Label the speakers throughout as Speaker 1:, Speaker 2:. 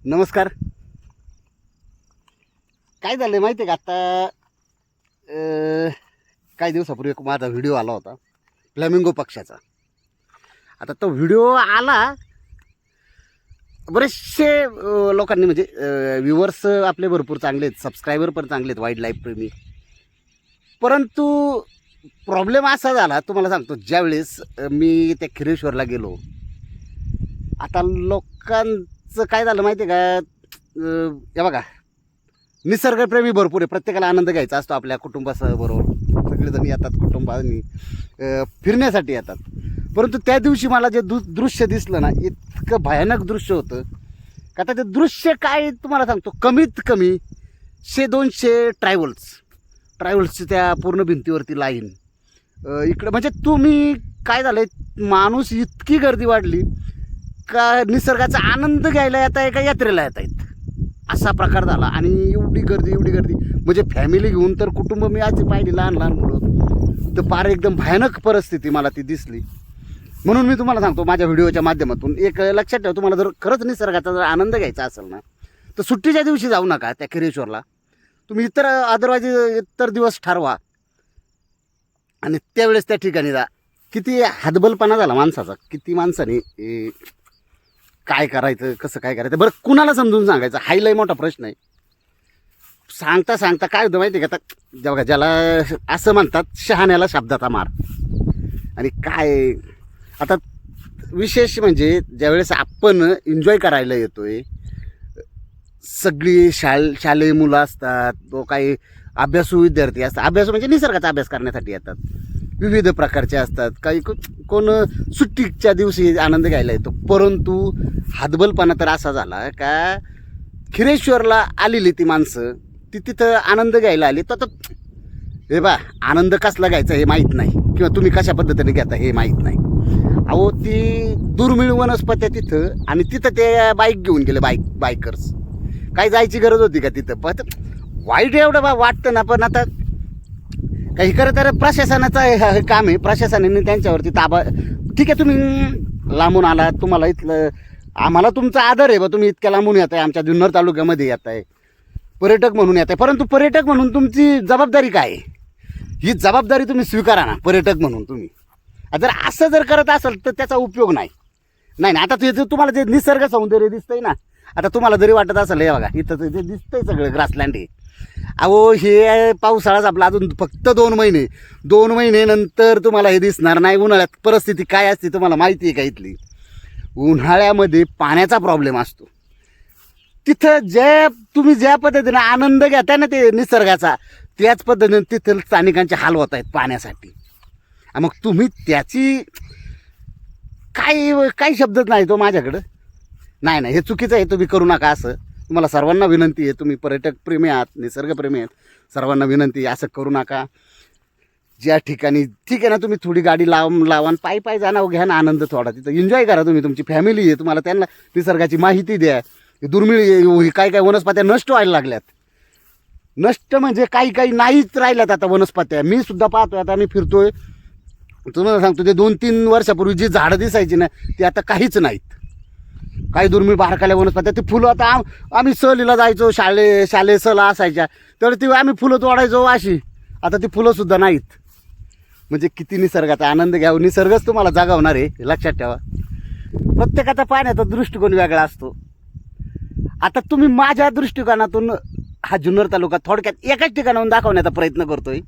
Speaker 1: नमस्कार. काय झालं माहिती आहे का, आता काही दिवसापूर्वी एक माझा व्हिडिओ आला होता फ्लॅमिंगो पक्षाचा. आता तो व्हिडिओ आला, बरेचसे लोकांनी म्हणजे व्ह्यूवर्स आपले भरपूर चांगले आहेत, सबस्क्रायबर पण चांगले आहेत, वाईल्ड लाईफ प्रेमी. परंतु प्रॉब्लेम असा झाला, तुम्हाला सांगतो, ज्यावेळेस मी त्या खिरेश्वरला गेलो, आता लोकांचं काय झालं माहिती आहे का, हे बघा, निसर्गप्रेमी भरपूर आहे, प्रत्येकाला आनंद घ्यायचा असतो आपल्या कुटुंबाबरोबर. सगळेजण येतात, कुटुंबानी फिरण्यासाठी येतात. परंतु त्या दिवशी मला जे दृश्य दिसलं ना, इतकं भयानक दृश्य होतं का. आता ते दृश्य काय तुम्हाला सांगतो, कमीत कमी 100-200 ट्रॅव्हल्सची त्या पूर्ण भिंतीवरती लाईन. इकडं म्हणजे तुम्ही काय झालं आहे, माणूस इतकी गर्दी वाढली का निसर्गाचा आनंद घ्यायला येत आहे का यात्रेला येत आहेत, असा प्रकार झाला. आणि एवढी गर्दी म्हणजे फॅमिली घेऊन तर कुटुंब मी आज पाहिली, लहान मुलं, तर फार एकदम भयानक परिस्थिती मला ती दिसली. म्हणून मी तुम्हाला सांगतो माझ्या व्हिडिओच्या माध्यमातून, एक लक्षात ठेवा, तुम्हाला जर खरंच निसर्गाचा जर आनंद घ्यायचा असेल ना, तर सुट्टीच्या दिवशी जाऊ नका त्या खिरेश्वरला. तुम्ही अदरवाईज इतर दिवस ठरवा आणि त्यावेळेस त्या ठिकाणी जा. किती हातबलपणा झाला माणसाचा, किती माणसाने काय करायचं, कसं काय करायचं, बरं कुणाला समजून सांगायचं, हा लय मोठा प्रश्न आहे. सांगता काय होतं माहिती आहे का, आता जेव्हा ज्याला असं म्हणतात, शहाण्याला शब्दाचा मार. आणि काय आता विशेष म्हणजे ज्यावेळेस आपण एन्जॉय करायला येतोय, सगळी शालेय मुलं असतात, तो काही अभ्यासू विद्यार्थी असतात, अभ्यास म्हणजे निसर्गाचा अभ्यास करण्यासाठी येतात, विविध प्रकारचे असतात, काही कोण सुट्टीच्या दिवशी आनंद घ्यायला येतो. परंतु हातबलपणा तर असा झाला का, खिरेश्वरला आलेली ती माणसं ती तिथं आनंद घ्यायला आली, तर हे बा, आनंद कसला घ्यायचा हे माहीत नाही, किंवा तुम्ही कशा पद्धतीने घेता हे माहीत नाही. अहो, ती दुर्मिळ वनस्पत्या तिथं, आणि तिथं ते बाईक घेऊन गेले, बायकर्स. काही जायची गरज होती का तिथं? पण वाईट एवढं वाटतं ना, पण आता काही खरं तर प्रशासनाचं काम आहे, प्रशासनाने त्यांच्यावरती ताबा. ठीक आहे, तुम्ही लांबून आलात, तुम्हाला इथलं, आम्हाला तुमचा आदर आहे बा, तुम्ही इतक्या लांबून येत आहे, आमच्या जुन्नर तालुक्यामध्ये येत आहे, पर्यटक म्हणून येत आहे. परंतु पर्यटक म्हणून तुमची जबाबदारी काय आहे, ही जबाबदारी तुम्ही स्वीकारा ना. पर्यटक म्हणून तुम्ही जर असं जर करत असाल तर त्याचा उपयोग नाही. आता तुम्हाला जे निसर्ग सौंदर्य दिसतंय ना, आता तुम्हाला जरी वाटत असेल, हे बघा इथं ते दिसतंय सगळं ग्रासलँड आहे. अहो, हे पावसाळाच आपला अजून फक्त 2 महिने नंतर तुम्हाला हे दिसणार नाही. उन्हाळ्यात परिस्थिती काय असते तुम्हाला माहिती आहे का इथली? उन्हाळ्यामध्ये पाण्याचा प्रॉब्लेम असतो. तिथं तुम्ही ज्या पद्धतीने आनंद घेताय ना ते निसर्गाचा, त्याच पद्धतीने तिथं स्थानिकांचे हाल होत आहेत पाण्यासाठी. मग तुम्ही त्याची काही शब्दच नाही तो माझ्याकडं. नाही, हे चुकीचं आहे, तुम्ही करू नका असं. तुम्हाला सर्वांना विनंती आहे, तुम्ही पर्यटक प्रेमी आहात, निसर्गप्रेमी आहात, सर्वांना विनंती आहे, असं करू नका. ज्या ठिकाणी ठीक आहे ना, तुम्ही थोडी गाडी लावा आणि पायी जा ना, घ्या ना आनंद थोडा, तिथं एन्जॉय करा. तुम्ही, तुमची फॅमिली आहे, तुम्हाला त्यांना निसर्गाची माहिती द्या. दुर्मिळ काय वनस्पत्या नष्ट व्हायला लागल्यात. नष्ट म्हणजे काही नाहीच राहिल्यात आता वनस्पत्या. मी सुद्धा पाहतोय, आता मी फिरतोय, तुम्हाला सांगतो, ते 2-3 वर्षापूर्वी जी झाडं दिसायची ना, ती आता काहीच नाहीत. काही दुर्मिळ बारकाल्या वनस्पत्या, ती फुलं, आता आम्ही सहलीला जायचो, शालेय सहला असायच्या, तर ती आम्ही फुलं तोडायचो अशी, आता ती फुलं सुद्धा नाहीत. म्हणजे किती निसर्गाचा आनंद घ्यावा, निसर्गच तुम्हाला जागवणार आहे, लक्षात ठेवा. प्रत्येकाचा पाहण्याचा दृष्टिकोन वेगळा असतो. आता तुम्ही माझ्या दृष्टिकोनातून हा जुन्नर तालुका थोडक्यात एकाच ठिकाणाहून दाखवण्याचा प्रयत्न करतोय,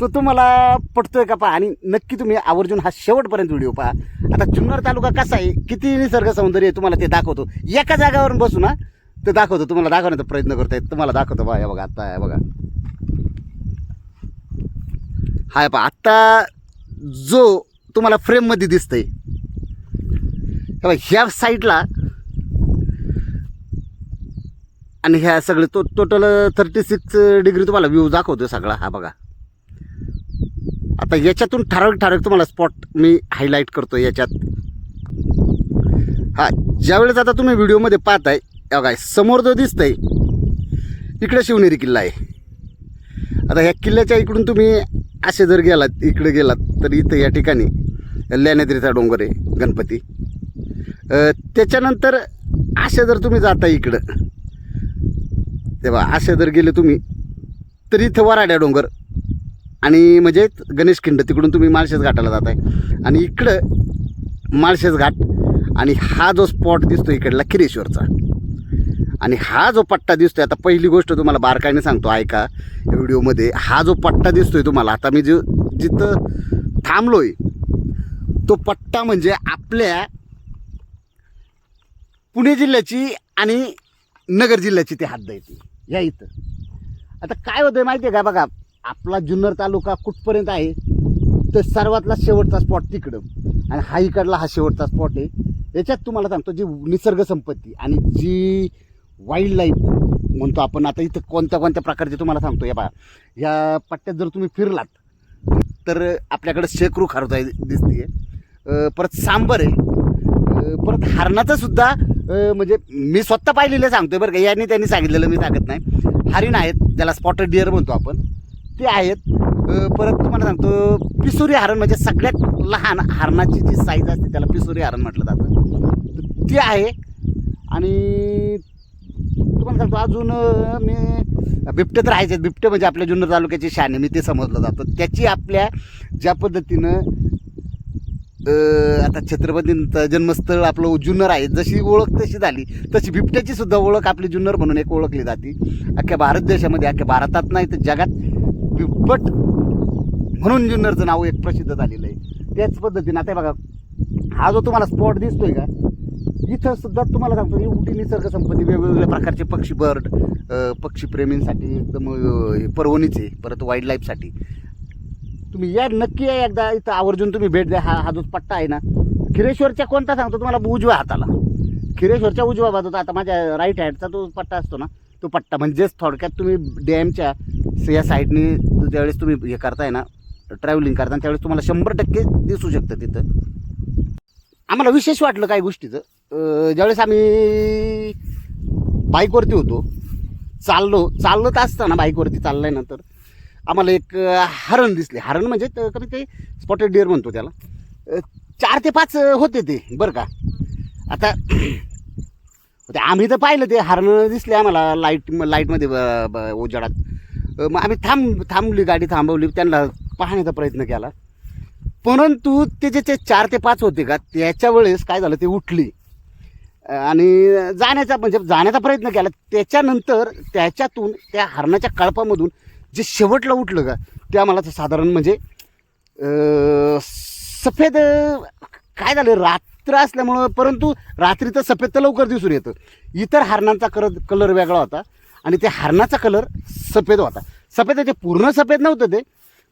Speaker 1: तो तुम्हाला पटतोय का पहा. आणि नक्की तुम्ही आवर्जून हा शेवटपर्यंत व्हिडिओ पहा. आता जुन्नर तालुका कसा आहे, किती निसर्ग सौंदर्य आहे, तुम्हाला ते दाखवतो. एका जागावरून बसू ना ते दाखवतो, तुम्हाला दाखवण्याचा प्रयत्न करतोय, तुम्हाला दाखवतो. बघा, बघा, आता बघा, हाय पहा, आता जो तुम्हाला फ्रेममध्ये दिसतंय, ह्या साईडला, आणि ह्या सगळे टोटल 36 डिग्री तुम्हाला व्ह्यू दाखवतो सगळा. हा बघा, आता याच्यातून ठराविक तुम्हाला स्पॉट मी हायलाईट करतो याच्यात. हा, ज्यावेळेस आता तुम्ही व्हिडिओमध्ये पाहताय, बघा समोर जो दिसतंय, इकडे शिवनेरी किल्ला आहे. आता ह्या किल्ल्याच्या इकडून तुम्ही असे जर इकडे गेलात तर इथं या ठिकाणी लेण्याद्रीचा डोंगर आहे, गणपती. त्याच्यानंतर असे जर तुम्ही जाता इकडं, तेव्हा असे जर गेले तुम्ही तर इथं वराड्या डोंगर आणि म्हणजे गणेशखिंड, तिकडून तुम्ही माळशेज घाटाला जाताय आणि इकडं माळशेज घाट आणि हा जो स्पॉट दिसतो इकडला खिरेश्वरचा आणि हा जो पट्टा दिसतोय, आता पहिली गोष्ट तुम्हाला बारकाईने सांगतो ऐका या व्हिडिओमध्ये, हा जो पट्टा दिसतोय तुम्हाला आता मी जिथं थांबलोय तो पट्टा म्हणजे आपल्या पुणे जिल्ह्याची आणि नगर जिल्ह्याची ती हद्द येते या इथं. आता काय होतंय माहिती आहे का, बघा आपला जुन्नर तालुका कुठपर्यंत आहे तर सर्वातला शेवटचा स्पॉट तिकडं आणि हा इकडला हा शेवटचा स्पॉट आहे. याच्यात तुम्हाला सांगतो जी निसर्ग संपत्ती आणि जी वाईल्ड लाईफ म्हणतो आपण, आता इथं कोणत्या कोणत्या प्रकारचे तुम्हाला सांगतो. या बघा या पट्ट्यात जर तुम्ही फिरलात तर आपल्याकडे शेकरू खारुताई दिसते, परत सांबर आहे, परत हरणाचं सुद्धा म्हणजे मी स्वतः पाहिलेलं सांगतोय बरं का, यांनी त्यांनी सांगितलेलं मी सांगत नाही. हरिण आहेत, त्याला स्पॉटेड डिअर म्हणतो आपण, ते आहेत. परत तुम्हाला सांगतो पिसुरी हरण म्हणजे सगळ्यात लहान हरणाची जी साईज असते त्याला पिसुरी हरण म्हटलं जातं, ते आहे. आणि तुम्हाला सांगतो अजून मी बिबटे तर आहेच, बिबटे म्हणजे आपल्या जुन्नर तालुक्याची शान आहे, मी ते समजलं जातं. त्याची आपल्या ज्या पद्धतीनं आता छत्रपतींचं जन्मस्थळ आपलं जुन्नर आहे, जशी ओळख तशी झाली तशी बिबट्याची सुद्धा ओळख आपली जुन्नर म्हणून एक ओळखली जाते. अख्ख्या भारत देशामध्ये, अख्ख्या भारतात नाही तर जगात बिबट म्हणून जुन्नरचं नाव एक प्रसिद्ध झालेलं आहे. त्याच पद्धतीनं आता बघा हा जो तुम्हाला स्पॉट दिसतोय का, इथं सुद्धा तुम्हाला सांगतो एवढी निसर्ग संपत्ती, वेगवेगळ्या प्रकारचे पक्षी, बर्ड, पक्षीप्रेमींसाठी एकदम पर्वणीचे, परत वाईल्ड लाईफसाठी तुम्ही या नक्की या एकदा, इथं आवर्जून तुम्ही भेट द्या. हा जो पट्टा आहे ना खिरेश्वरच्या कोणता सांगतो तुम्हाला, उजव्या हाताला, खिरेश्वरच्या उजव्या बाजूचा, आता माझ्या राईट हँडचा तो पट्टा असतो ना, तो पट्टा म्हणजेच थोडक्यात तुम्ही डॅमच्या या साईडने ज्यावेळेस तुम्ही हे करताय ना ट्रॅव्हलिंग करताना त्यावेळेस तुम्हाला 100% दिसू शकतं तिथं. आम्हाला विशेष वाटलं काही गोष्टीचं, ज्यावेळेस आम्ही बाईकवरती होतो, चालत असताना बाईकवरती चालल्यानंतर आम्हाला एक हरण दिसले. हरण म्हणजे कमी ते स्पॉटेड डिअर म्हणतो त्याला, 4 ते 5 होते ते बरं का. आता आम्ही तर पाहिलं ते हरण दिसले आम्हाला लाईटमध्ये उजेडात. मग आम्ही थांबली, गाडी थांबवली, त्यांना पाहण्याचा प्रयत्न केला, परंतु ते जे 4 ते 5 होते का त्याच्या वेळेस काय झालं, ते उठली आणि जाण्याचा प्रयत्न केला. त्याच्यानंतर त्याच्यातून त्या हरणाच्या कळपामधून जे शेवटला उठलं का ते आम्हाला साधारण म्हणजे सफेद, काय झालं रात्र असल्यामुळं, परंतु रात्री तर सफेद तर लवकर दिसून येतं. इतर हरणांचा कलर वेगळा होता आणि त्या हरणाचा कलर सफेद होता. सफेद म्हणजे पूर्ण सफेद नव्हतं ते,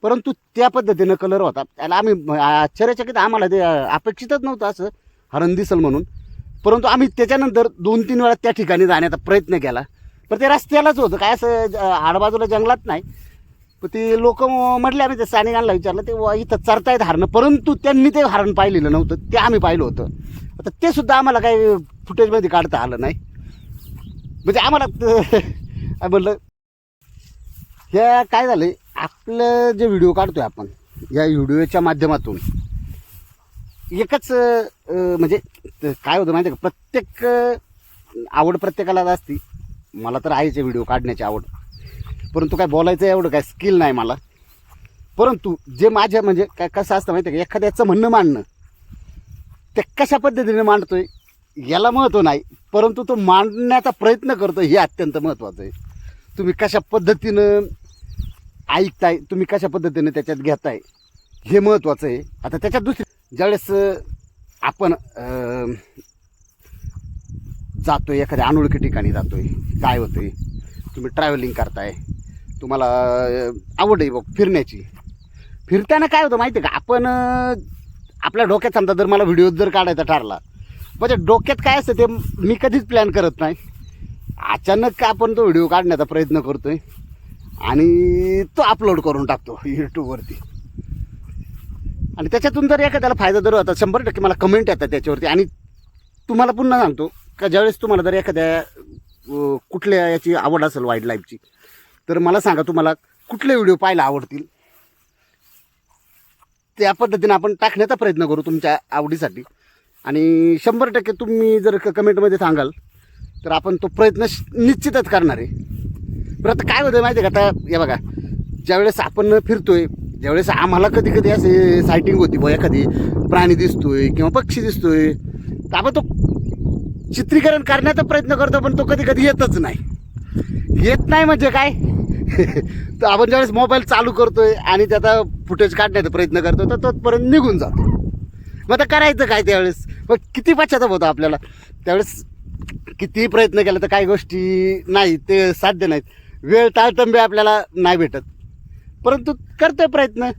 Speaker 1: परंतु त्या पद्धतीनं कलर होता. त्याला आम्ही आश्चर्यचकित, आम्हाला ते अपेक्षितच नव्हतं असं हरण दिसल म्हणून. परंतु आम्ही त्याच्यानंतर 2-3 वेळा त्या ठिकाणी जाण्याचा प्रयत्न केला, पण ते रस्त्यालाच होतं, काय असं आडबाजूला जंगलात नाही. पण ते लोक म्हटले, आम्ही ते स्थानिकांना विचारलं, ते इथं चरतायत हरणं, परंतु त्यांनी ते हरण पाहिलेलं नव्हतं, ते आम्ही पाहिलं होतं. आता ते सुद्धा आम्हाला काही फुटेजमध्ये काढता आलं नाही. म्हणजे आम्हाला म्हटलं ह्या काय झालं, आपलं जे व्हिडिओ काढतोय आपण या व्हिडिओच्या माध्यमातून एकच म्हणजे काय होतं माहिती आहे का, प्रत्येक आवड प्रत्येकाला असती. मला तर आहेच व्हिडिओ काढण्याची आवड, परंतु काय बोलायचं एवढं काय स्किल नाही मला. परंतु जे माझ्या म्हणजे काय कसं असतं माहिती आहे का, एखाद्याचं म्हणणं मांडणं, ते कशा पद्धतीने मांडतोय याला महत्त्व नाही, परंतु तो मांडण्याचा प्रयत्न करतो हे अत्यंत महत्त्वाचं आहे. तुम्ही कशा पद्धतीनं ऐकताय, तुम्ही कशा पद्धतीने त्याच्यात घेताय हे महत्त्वाचं आहे. आता त्याच्यात दुसरी ज्यावेळेस आपण जातोय एखाद्या अनोळखी ठिकाणी जातोय, काय होतंय, तुम्ही ट्रॅव्हलिंग करताय, तुम्हाला आवड आहे बघ फिरण्याची, फिरताना काय होतं माहिती आहे का, आपण आपल्या डोक्यात समजा जर मला व्हिडिओ जर काढायचा ठरला, म्हणजे डोक्यात काय असतं ते मी कधीच प्लॅन करत नाही, अचानक आपण तो व्हिडिओ काढण्याचा प्रयत्न करतोय आणि तो अपलोड करून टाकतो यूट्यूबवरती. आणि त्याच्यातून जर एखाद्याला फायदा जर होता 100% मला कमेंट येतात त्याच्यावरती. आणि तुम्हाला पुन्हा सांगतो का ज्यावेळेस तुम्हाला जर एखाद्या कुठल्या याची आवड असेल वाईल्ड लाईफची, तर मला सांगा तुम्हाला कुठले व्हिडिओ पाहायला आवडतील, त्या पद्धतीने आपण टाकण्याचा प्रयत्न करू तुमच्या आवडीसाठी. आणि 100% तुम्ही जर कमेंटमध्ये सांगाल तर आपण तो प्रयत्न निश्चितच करणार आहे. पण आता काय होतं माहिती आहे का, आता हे बघा, ज्यावेळेस आपण फिरतोय, ज्यावेळेस आम्हाला कधी कधी असे सायटिंग होती बुवा, एखादी प्राणी दिसतोय किंवा पक्षी दिसतोय, तर आपण तो चित्रीकरण करण्याचा प्रयत्न करतो, पण तो कधी कधी येतच नाही. येत नाही म्हणजे काय तर आपण ज्यावेळेस मोबाईल चालू करतोय आणि त्याचा फुटेज काढण्याचा प्रयत्न करतो, तर तोपर्यंत निघून जातो. मग आता करायचं काय त्यावेळेस? मग किती पश्चाताप होतो आपल्याला त्यावेळेस. कितीही प्रयत्न केला तर काही गोष्टी नाही, ते साध्य नाहीत. वेळ ताळतंबे आपल्याला नाही भेटत, परंतु करतोय प्रयत्न.